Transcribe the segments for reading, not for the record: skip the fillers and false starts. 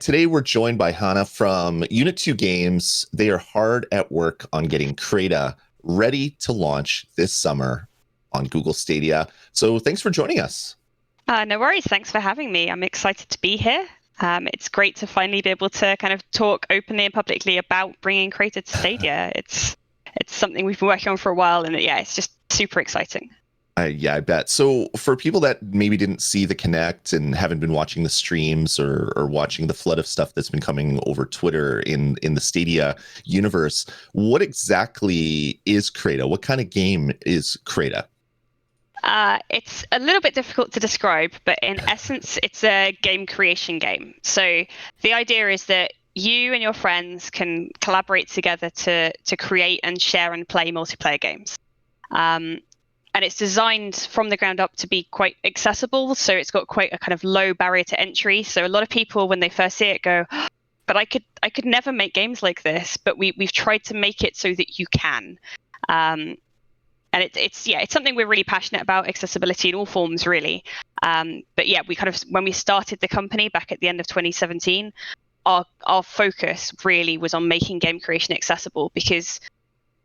Today, we're joined by Hannah from Unit 2 Games. They are hard at work on getting Crayta ready to launch this summer on Google Stadia. So thanks for joining us. No worries. Thanks for having me. I'm excited to be here. It's great to finally be able to kind of talk openly and publicly about bringing Crayta to Stadia. It's something we've been working on for a while, and it's just super exciting. I bet. So for people that maybe didn't see the Connect and haven't been watching the streams or watching the flood of stuff that's been coming over Twitter in the Stadia universe, what exactly is Crayta? What kind of game is Crayta? It's a little bit difficult to describe, but in essence, it's a game creation game. So the idea is that you and your friends can collaborate together to create and share and play multiplayer games. And it's designed from the ground up to be quite accessible. So it's got quite a kind of low barrier to entry. So a lot of people, when they first see it, go, "Oh, but I could never make games like this." But we've tried to make it so that you can. And it's something we're really passionate about, accessibility in all forms, really. But yeah, we kind of, when we started the company back at the end of 2017, our focus really was on making game creation accessible, because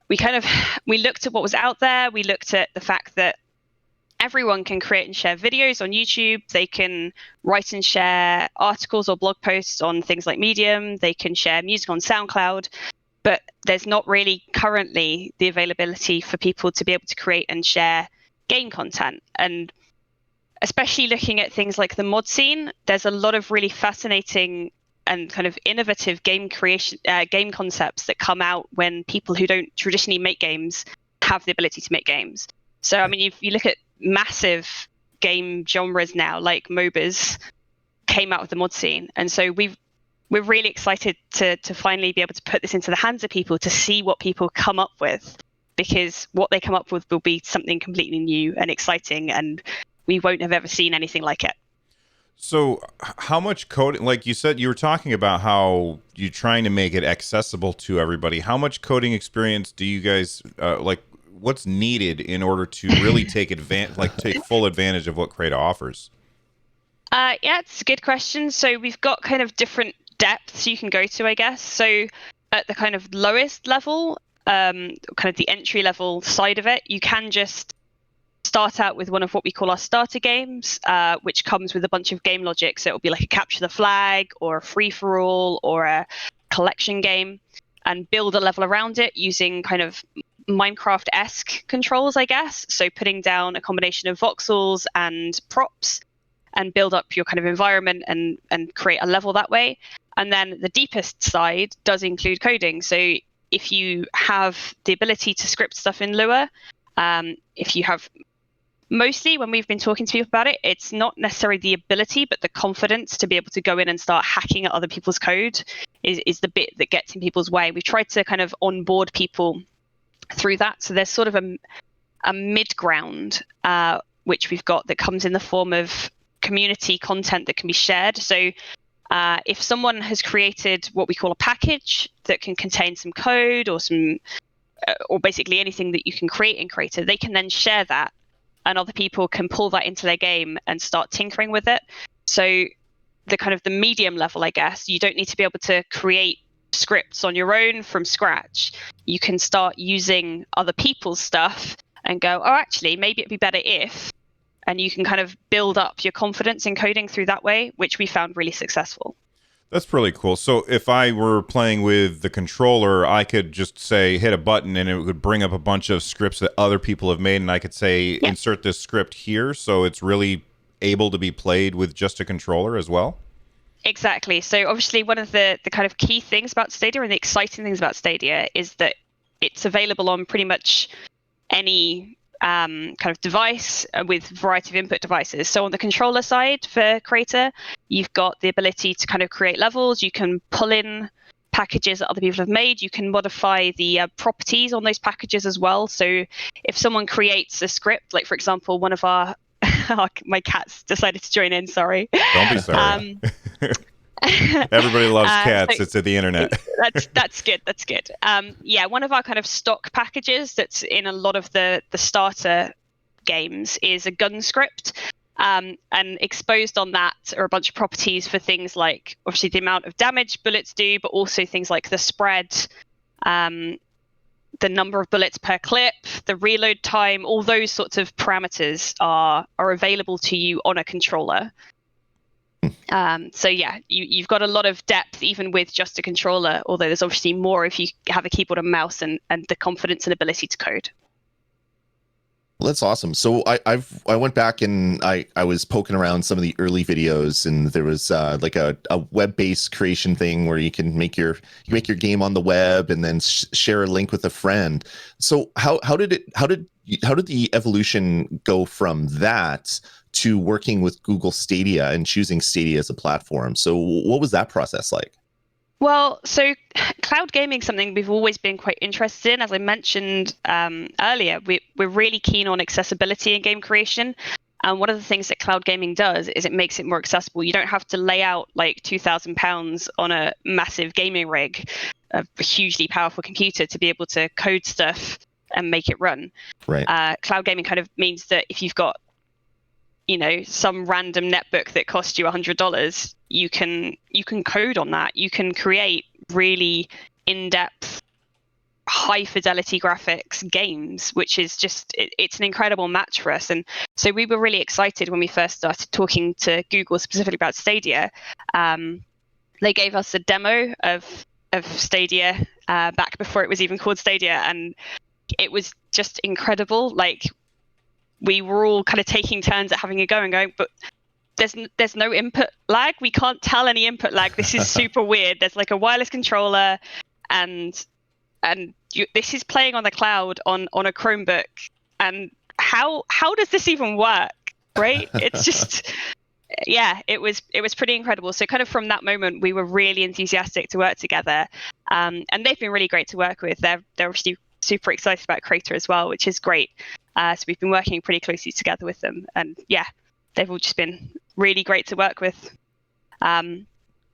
we looked at what was out there. We looked at the fact that everyone can create and share videos on YouTube. They can write and share articles or blog posts on things like Medium. They can share music on SoundCloud. But there's not really currently the availability for people to be able to create and share game content. And especially looking at things like the mod scene, there's a lot of really fascinating and kind of innovative game creation, game concepts that come out when people who don't traditionally make games have the ability to make games. So, I mean, if you look at massive game genres now, like MOBAs came out of the mod scene. And so we're really excited to finally be able to put this into the hands of people to see what people come up with, because what they come up with will be something completely new and exciting, and we won't have ever seen anything like it. So how much coding, like you said, you were talking about how you're trying to make it accessible to everybody. How much coding experience do you guys, what's needed in order to really take full advantage of what Crayta offers? Yeah, it's a good question. So we've got kind of different depths you can go to, I guess. So at the kind of lowest level, kind of the entry level side of it, you can just start out with one of what we call our starter games, which comes with a bunch of game logic. So it'll be like a capture the flag or a free for all or a collection game, and build a level around it using kind of Minecraft-esque controls, I guess. So putting down a combination of voxels and props and build up your kind of environment and create a level that way. And then the deepest side does include coding. So if you have the ability to script stuff in Lua, if you have, mostly when we've been talking to people about it, it's not necessarily the ability, but the confidence to be able to go in and start hacking at other people's code is the bit that gets in people's way. We've tried to kind of onboard people through that. So there's sort of a mid-ground, which we've got, that comes in the form of community content that can be shared. So if someone has created what we call a package that can contain some code or or basically anything that you can create in Crayta, they can then share that, and other people can pull that into their game and start tinkering with it. So the kind of the medium level, I guess, you don't need to be able to create scripts on your own from scratch. You can start using other people's stuff and go, oh, actually, maybe it'd be better if, and you can kind of build up your confidence in coding through that way, which we found really successful. That's really cool. So if I were playing with the controller, I could just say, hit a button, and it would bring up a bunch of scripts that other people have made, and I could say, yeah, insert this script here. So it's really able to be played with just a controller as well? Exactly. So obviously one of the kind of key things about Stadia and the exciting things about Stadia is that it's available on pretty much any kind of device with a variety of input devices. So on the controller side for Crayta, you've got the ability to kind of create levels. You can pull in packages that other people have made. You can modify the properties on those packages as well. So if someone creates a script, like for example, one of our my cats decided to join in, sorry. Don't be sorry. Everybody loves cats. So it's at the internet. That's good. That's good. Yeah, one of our kind of stock packages that's in a lot of the starter games is a gun script. And exposed on that are a bunch of properties for things like, obviously, the amount of damage bullets do, but also things like the spread, the number of bullets per clip, the reload time. All those sorts of parameters are available to you on a controller. So yeah, you've got a lot of depth even with just a controller, although there's obviously more if you have a keyboard and mouse and the confidence and ability to code. Well, that's awesome. So I went back and I was poking around some of the early videos, and there was like a web-based creation thing where you can make your game on the web and then share a link with a friend. So how did the evolution go from that to working with Google Stadia and choosing Stadia as a platform? So what was that process like? Well, so cloud gaming is something we've always been quite interested in. As I mentioned earlier, we're really keen on accessibility in game creation. And one of the things that cloud gaming does is it makes it more accessible. You don't have to lay out like £2,000 on a massive gaming rig, a hugely powerful computer to be able to code stuff and make it run. Right. Cloud gaming kind of means that if you've got, some random netbook that costs you $100, you can code on that. You can create really in-depth, high-fidelity graphics games, which is just it's an incredible match for us. And so we were really excited when we first started talking to Google specifically about Stadia. They gave us a demo of Stadia back before it was even called Stadia, and it was just incredible. Like, we were all kind of taking turns at having a go and going, but there's no input lag. We can't tell any input lag. This is super weird. There's like a wireless controller, and this is playing on the cloud on a Chromebook. And how does this even work? Right? It's just, yeah, it was pretty incredible. So kind of from that moment, we were really enthusiastic to work together, and they've been really great to work with. They're obviously super excited about Crayta as well, which is great. So we've been working pretty closely together with them, and yeah, they've all just been really great to work with. And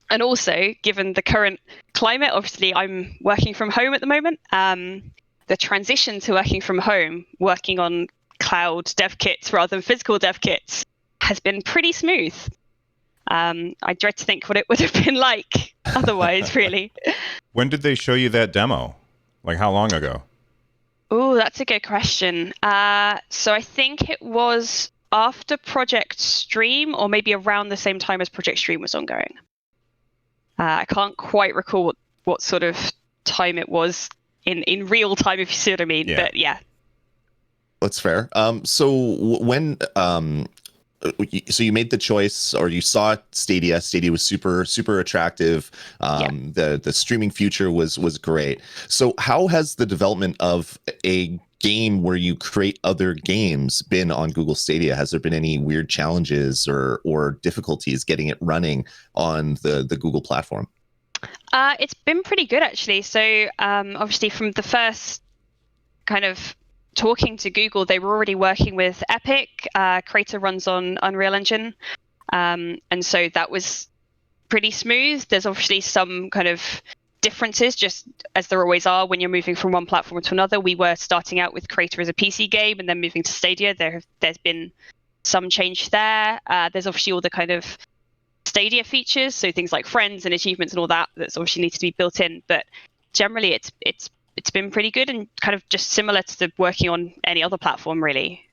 also, given the current climate, obviously I'm working from home at the moment. The transition to working from home, working on cloud dev kits rather than physical dev kits, has been pretty smooth. I dread to think what it would have been like otherwise, really. When did they show you that demo? Like, how long ago? Oh, that's a good question. So I think it was after Project Stream, or maybe around the same time as Project Stream was ongoing. I can't quite recall what sort of time it was in real time, if you see what I mean. Yeah. But yeah. That's fair. So when so you made the choice, or you saw Stadia. Stadia was super attractive. The streaming future was great. So how has the development of a game where you create other games been on Google Stadia? Has there been any weird challenges or difficulties getting it running on the Google platform? It's been pretty good, actually. So obviously from the first kind of talking to Google, they were already working with Epic. Crayta runs on Unreal Engine. And so that was pretty smooth. There's obviously some kind of differences, just as there always are when you're moving from one platform to another. We were starting out with Crayta as a PC game and then moving to Stadia. There's been some change there. There's obviously all the kind of Stadia features, so things like friends and achievements and all that's obviously needs to be built in. But generally, it's been pretty good and kind of just similar to working on any other platform, really.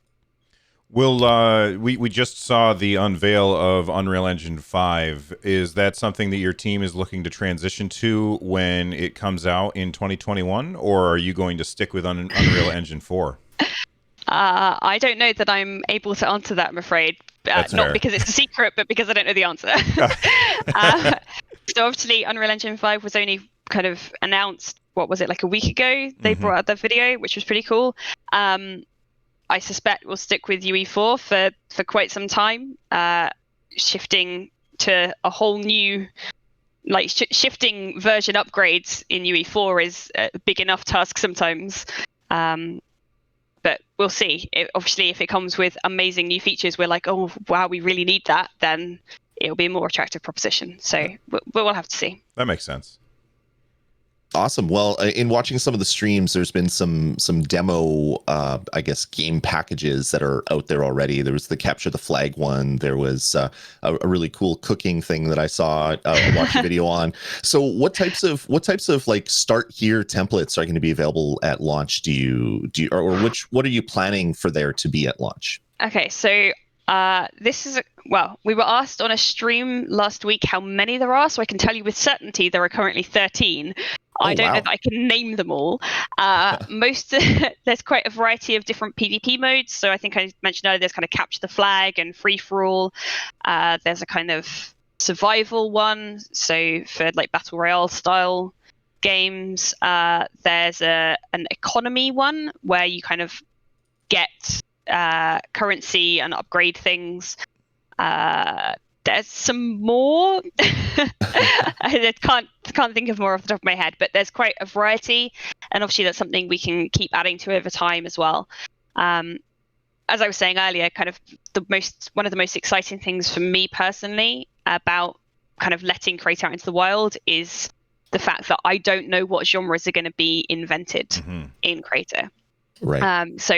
Will we just saw the unveil of Unreal Engine 5. Is that something that your team is looking to transition to when it comes out in 2021, or are you going to stick with Unreal Engine 4? I don't know that I'm able to answer that, I'm afraid. Not fair. Because it's a secret, but because I don't know the answer. So obviously Unreal Engine 5 was only kind of announced, what was it, like a week ago? They brought out that video, which was pretty cool. I suspect we'll stick with UE4 for quite some time. Shifting to a whole new, like shifting version upgrades in UE4 is a big enough task sometimes. But we'll see. Obviously, if it comes with amazing new features, we're like, oh, wow, we really need that, then it'll be a more attractive proposition. So we'll have to see. That makes sense. Awesome. Well, in watching some of the streams, there's been some demo, I guess, game packages that are out there already. There was the capture the flag one. There was a really cool cooking thing that I saw watch a video on. So, what types of like start here templates are going to be available at launch? Or what are you planning for there to be at launch? Okay, so this is we were asked on a stream last week how many there are, so I can tell you with certainty there are currently 13. I don't know that I can name them all. There's quite a variety of different PvP modes. So I think I mentioned earlier there's kind of capture the flag and free for all. There's a kind of survival one, so for like battle royale style games. There's an economy one where you kind of get currency and upgrade things. There's some more. I can't think of more off the top of my head, but there's quite a variety, and obviously that's something we can keep adding to over time as well. As I was saying earlier, kind of one of the most exciting things for me personally about kind of letting Crayta out into the wild is the fact that I don't know what genres are going to be invented in Crayta. Right. So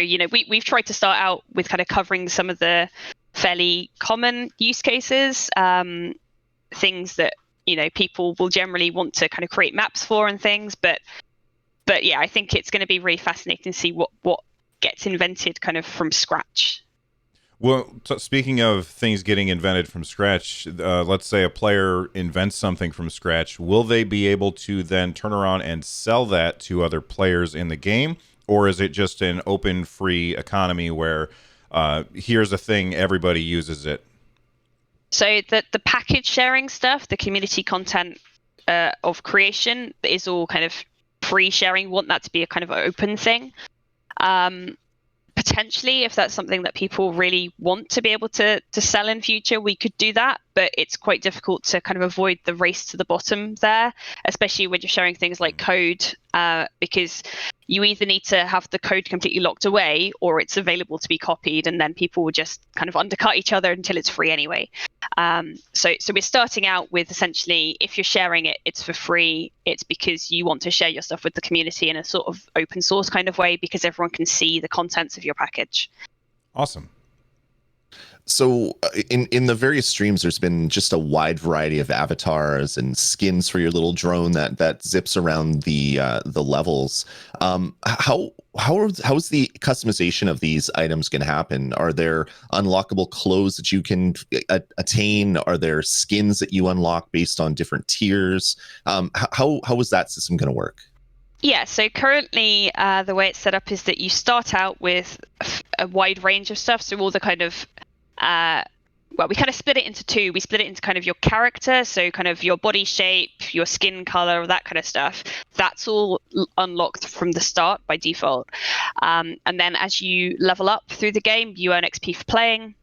we've tried to start out with kind of covering some of the fairly common use cases, things that people will generally want to kind of create maps for and things. But yeah, I think it's going to be really fascinating to see what gets invented kind of from scratch. Well, speaking of things getting invented from scratch, let's say a player invents something from scratch. Will they be able to then turn around and sell that to other players in the game? Or is it just an open, free economy where here's a thing, everybody uses it? So the package sharing stuff, the community content of creation is all kind of free sharing. We want that to be a kind of open thing. Potentially, if that's something that people really want to be able to sell in future, we could do that. But it's quite difficult to kind of avoid the race to the bottom there, especially when you're sharing things like code, because you either need to have the code completely locked away or it's available to be copied, and then people will just kind of undercut each other until it's free anyway. So we're starting out with essentially, if you're sharing it, it's for free. It's because you want to share your stuff with the community in a sort of open source kind of way, because everyone can see the contents of your package. Awesome. So in the various streams, there's been just a wide variety of avatars and skins for your little drone that zips around the levels. How is the customization of these items going to happen? Are there unlockable clothes that you can attain? Are there skins that you unlock based on different tiers? How is that system going to work? Yeah, so currently the way it's set up is that you start out with a wide range of stuff. So all the kind of we kind of split it into two. We split it into kind of your character, so kind of your body shape, your skin color, that kind of stuff. That's all unlocked from the start by default. And then as you level up through the game, you earn XP for playing,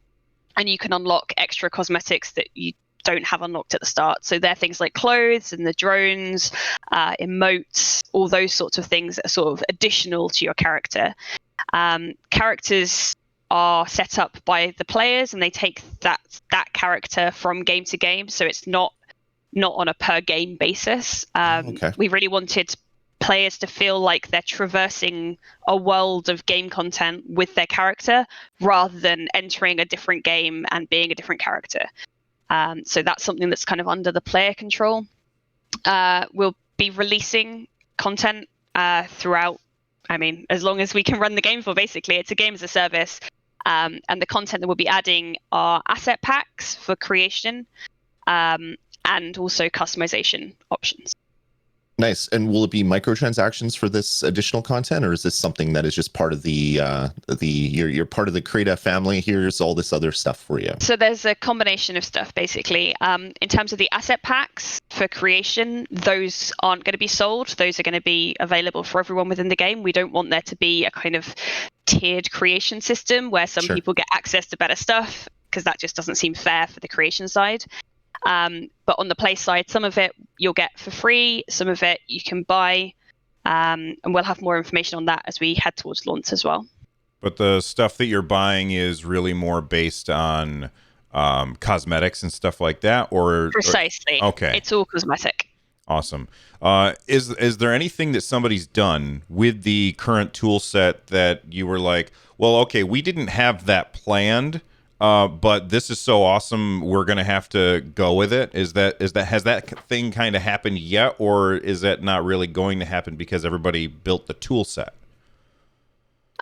and you can unlock extra cosmetics that you don't have unlocked at the start. So they're things like clothes and the drones, emotes, all those sorts of things that are sort of additional to your character. Characters are set up by the players, and they take that character from game to game, so it's not on a per game basis. We really wanted players to feel like they're traversing a world of game content with their character rather than entering a different game and being a different character. So that's something that's kind of under the player control. We'll be releasing content throughout, as long as we can run the game for. Basically, it's a game as a service. And the content that we'll be adding are asset packs for creation, and also customization options. Nice. And will it be microtransactions for this additional content, or is this something that is just part of you're part of the Crayta family? Here's all this other stuff for you. So there's a combination of stuff, basically. In terms of the asset packs for creation, those aren't going to be sold. Those are going to be available for everyone within the game. We don't want there to be a kind of tiered creation system where some people get access to better stuff, because that just doesn't seem fair for the creation side. But on the play side, some of it you'll get for free, some of it you can buy, and we'll have more information on that as we head towards launch as well. But the stuff that you're buying is really more based on cosmetics and stuff like that, or precisely. Okay, it's all cosmetic. Awesome. Is there anything that somebody's done with the current tool set that you were like, well, okay, we didn't have that planned, but this is so awesome, we're gonna have to go with it? Is that has that thing kind of happened yet, or is that not really going to happen because everybody built the tool set?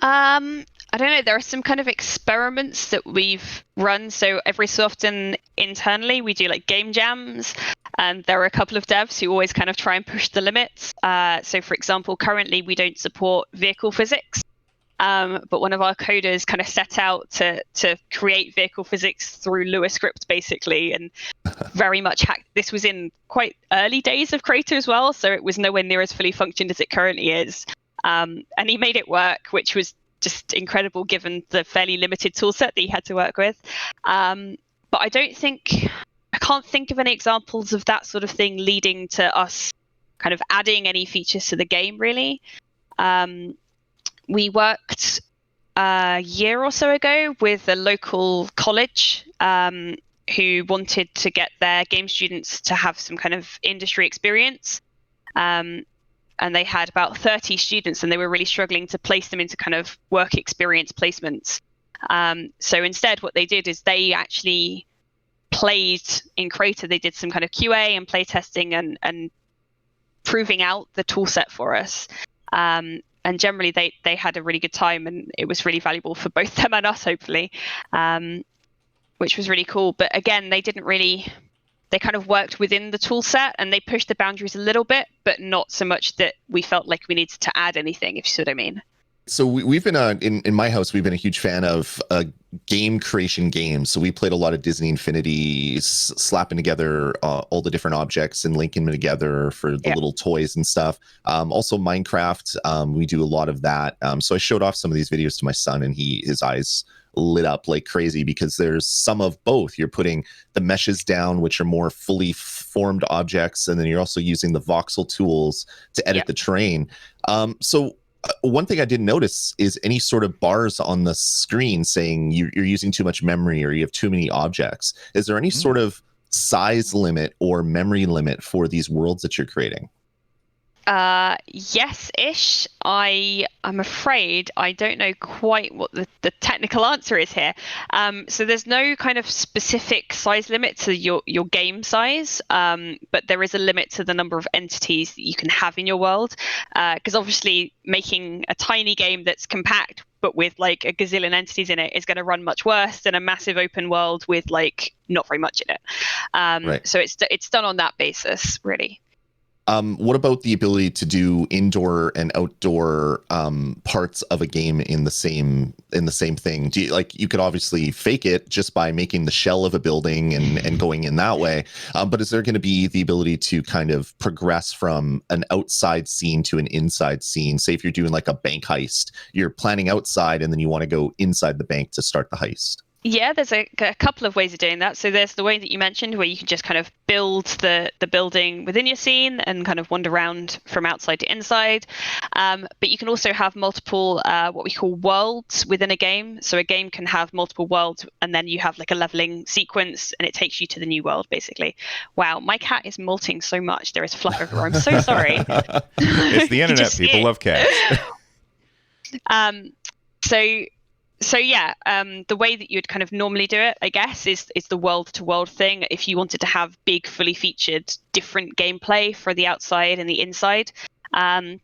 I don't know. There are some kind of experiments that we've run. So every so often internally, we do like game jams, and there are a couple of devs who always kind of try and push the limits. So for example, currently we don't support vehicle physics, but one of our coders kind of set out to create vehicle physics through Lua script basically, and very much hacked. This was in quite early days of Crayta as well, so it was nowhere near as fully functioned as it currently is. And he made it work, which was just incredible given the fairly limited tool set that he had to work with. But I can't think of any examples of that sort of thing leading to us kind of adding any features to the game, really. We worked a year or so ago with a local college who wanted to get their game students to have some kind of industry experience. And they had about 30 students, and they were really struggling to place them into kind of work experience placements. So instead, what they did is they actually played in Crayta. They did some kind of QA and play testing and proving out the tool set for us. And generally, they had a really good time, and it was really valuable for both them and us, hopefully, which was really cool. But again, they kind of worked within the tool set, and they pushed the boundaries a little bit, but not so much that we felt like we needed to add anything, if you see what I mean. So we've been in my house, we've been a huge fan of game creation games. So we played a lot of Disney Infinity, slapping together all the different objects and linking them together for the little toys and stuff. Also Minecraft, we do a lot of that. So I showed off some of these videos to my son, and his eyes lit up like crazy, because there's some of both. You're putting the meshes down, which are more fully formed objects, and then you're also using the voxel tools to edit the terrain. So one thing I didn't notice is any sort of bars on the screen saying you're using too much memory or you have too many objects. Is there any sort of size limit or memory limit for these worlds that you're creating? Yes-ish. I'm afraid I don't know quite what the technical answer is here. So there's no kind of specific size limit to your game size, but there is a limit to the number of entities that you can have in your world. Because obviously making a tiny game that's compact but with like a gazillion entities in it is going to run much worse than a massive open world with like not very much in it. Right. So it's done on that basis, really. What about the ability to do indoor and outdoor parts of a game in the same thing? Do you could obviously fake it just by making the shell of a building and going in that way. But is there going to be the ability to kind of progress from an outside scene to an inside scene? Say if you're doing like a bank heist, you're planning outside and then you want to go inside the bank to start the heist. Yeah, there's a couple of ways of doing that. So there's the way that you mentioned where you can just kind of build the building within your scene and kind of wander around from outside to inside. But you can also have multiple what we call worlds within a game. So a game can have multiple worlds, and then you have like a leveling sequence, and it takes you to the new world, basically. Wow, my cat is molting so much. There is fluff everywhere. I'm so sorry. It's the internet. People love cats. So yeah, the way that you'd kind of normally do it, I guess, is the world-to-world thing. If you wanted to have big, fully featured, different gameplay for the outside and the inside, and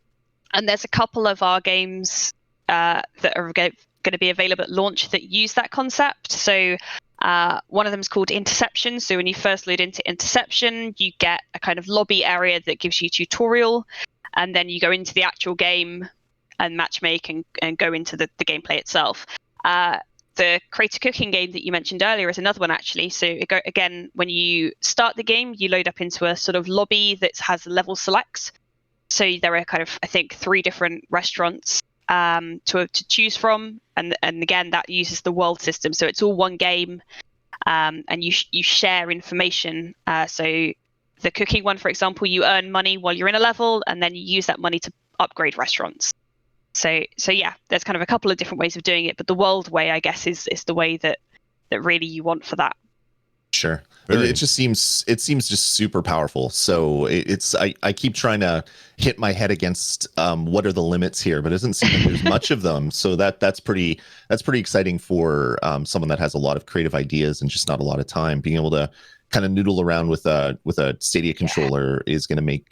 there's a couple of our games that are going to be available at launch that use that concept. So one of them is called Interception. So when you first load into Interception, you get a kind of lobby area that gives you tutorial, and then you go into the actual game and matchmake and go into the gameplay itself. The Crayta Cooking game that you mentioned earlier is another one, actually. So again, when you start the game, you load up into a sort of lobby that has level selects. So there are kind of, I think, 3 different restaurants to choose from, and again that uses the world system. So it's all one game, and you share information. So the cooking one, for example, you earn money while you're in a level, and then you use that money to upgrade restaurants. So yeah, there's kind of a couple of different ways of doing it, but the world way, I guess, is the way that really you want for that. Sure. Very. It seems just super powerful. So I keep trying to hit my head against what are the limits here, but it doesn't seem like there's much of them. So that's pretty exciting for someone that has a lot of creative ideas and just not a lot of time. Being able to kind of noodle around with a Stadia controller is going to make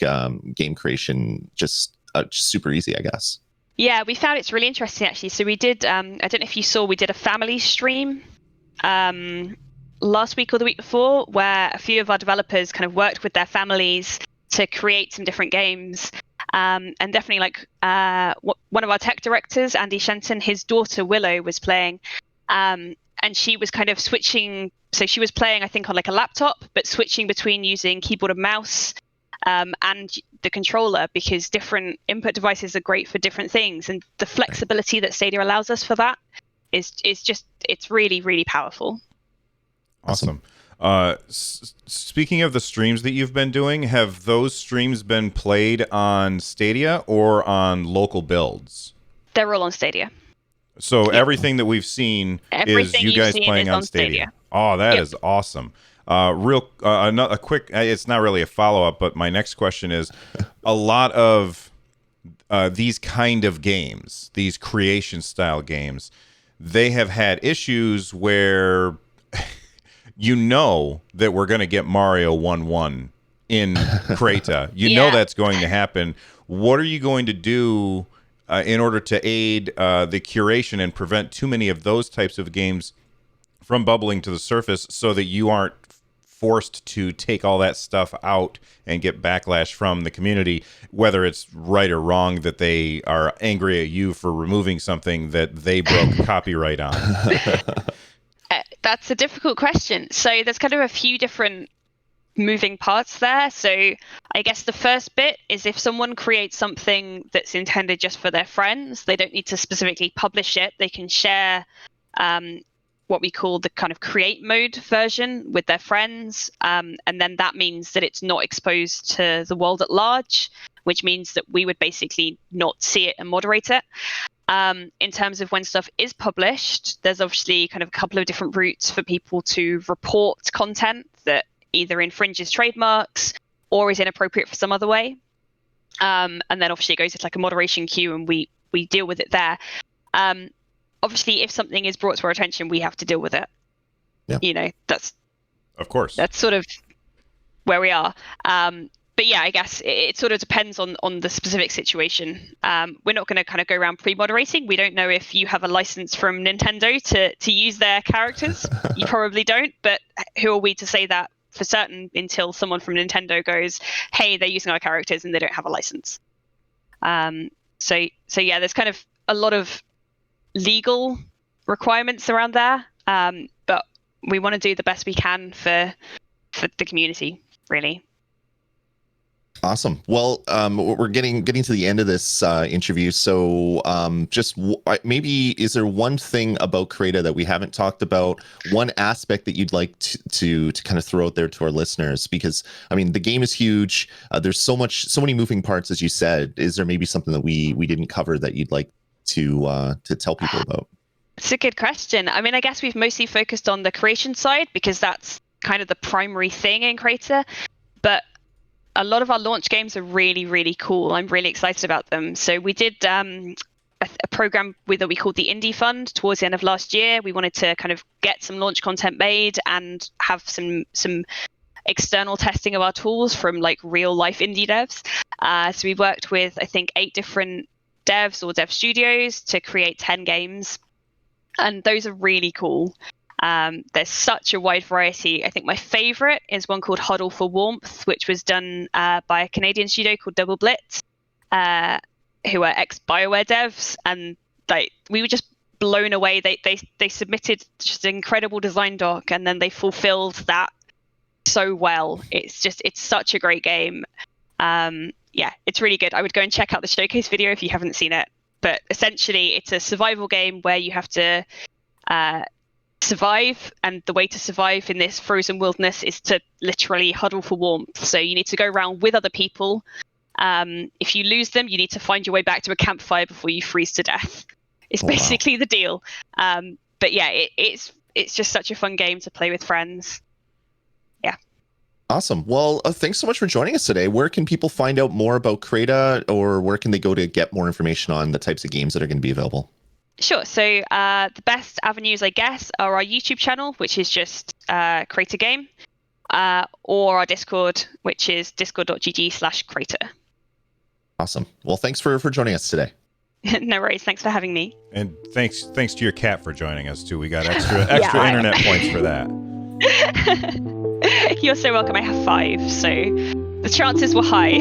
game creation just super easy, I guess. Yeah, we found it's really interesting actually. So we did I don't know if you saw, we did a family stream last week or the week before, where a few of our developers kind of worked with their families to create some different games. And definitely like one of our tech directors, Andy Shenton, his daughter Willow was playing, and she was kind of switching. So she was playing, I think, on like a laptop, but switching between using keyboard and mouse and the controller, because different input devices are great for different things. And the flexibility that Stadia allows us for that is just, it's really, really powerful. Awesome. Speaking of the streams that you've been doing, have those streams been played on Stadia or on local builds? They're all on Stadia. So everything that we've seen is you guys playing on Stadia. Oh, that is awesome. A quick, it's not really a follow-up, but my next question is, a lot of these kind of games, these creation style games, they have had issues where you know that we're going to get Mario 1-1 in Crayta. You know that's going to happen. What are you going to do in order to aid the curation and prevent too many of those types of games from bubbling to the surface so that you aren't forced to take all that stuff out and get backlash from the community, whether it's right or wrong that they are angry at you for removing something that they broke copyright on? That's a difficult question. So there's kind of a few different moving parts there. So I guess the first bit is, if someone creates something that's intended just for their friends, they don't need to specifically publish it. They can share what we call the kind of create mode version with their friends. And then that means that it's not exposed to the world at large, which means that we would basically not see it and moderate it. In terms of when stuff is published, there's obviously kind of a couple of different routes for people to report content that either infringes trademarks or is inappropriate for some other way. And then obviously it goes into like a moderation queue, and we deal with it there. Obviously, if something is brought to our attention, we have to deal with it. Yeah. You know, that's sort of where we are. But yeah, I guess it sort of depends on the specific situation. We're not going to kind of go around pre-moderating. We don't know if you have a license from Nintendo to use their characters. You probably don't, but who are we to say that for certain until someone from Nintendo goes, hey, they're using our characters and they don't have a license. So yeah, there's kind of a lot of legal requirements around there. But we want to do the best we can for the community, really. Awesome. Well, we're getting to the end of this interview. So maybe, is there one thing about Crayta that we haven't talked about? One aspect that you'd like to kind of throw out there to our listeners? Because, I mean, the game is huge. There's so many moving parts, as you said. Is there maybe something that we didn't cover that you'd like to tell people about? It's a good question. I mean, I guess we've mostly focused on the creation side because that's kind of the primary thing in Crayta. But a lot of our launch games are really, really cool. I'm really excited about them. So we did a program that we called the Indie Fund towards the end of last year. We wanted to kind of get some launch content made and have some external testing of our tools from like real life indie devs. So we worked with, I think, 8 different devs or dev studios to create 10 games. And those are really cool. There's such a wide variety. I think my favorite is one called Huddle for Warmth, which was done by a Canadian studio called Double Blitz, who are ex-BioWare devs, and we were just blown away. They submitted just an incredible design doc, and then they fulfilled that so well. It's such a great game. Yeah, it's really good. I would go and check out the showcase video if you haven't seen it. But essentially, it's a survival game where you have to survive, and the way to survive in this frozen wilderness is to literally huddle for warmth. So you need to go around with other people. If you lose them, you need to find your way back to a campfire before you freeze to death. It's basically the deal. But yeah, it's just such a fun game to play with friends. Awesome. Well, thanks so much for joining us today. Where can people find out more about Crayta, or where can they go to get more information on the types of games that are going to be available? Sure. So the best avenues, I guess, are our YouTube channel, which is just Crayta Game, or our Discord, which is discord.gg/Crayta. Awesome. Well, thanks for joining us today. No worries. Thanks for having me. And thanks to your cat for joining us too. We got extra internet points for that. You're so welcome. I have 5, so the chances were high.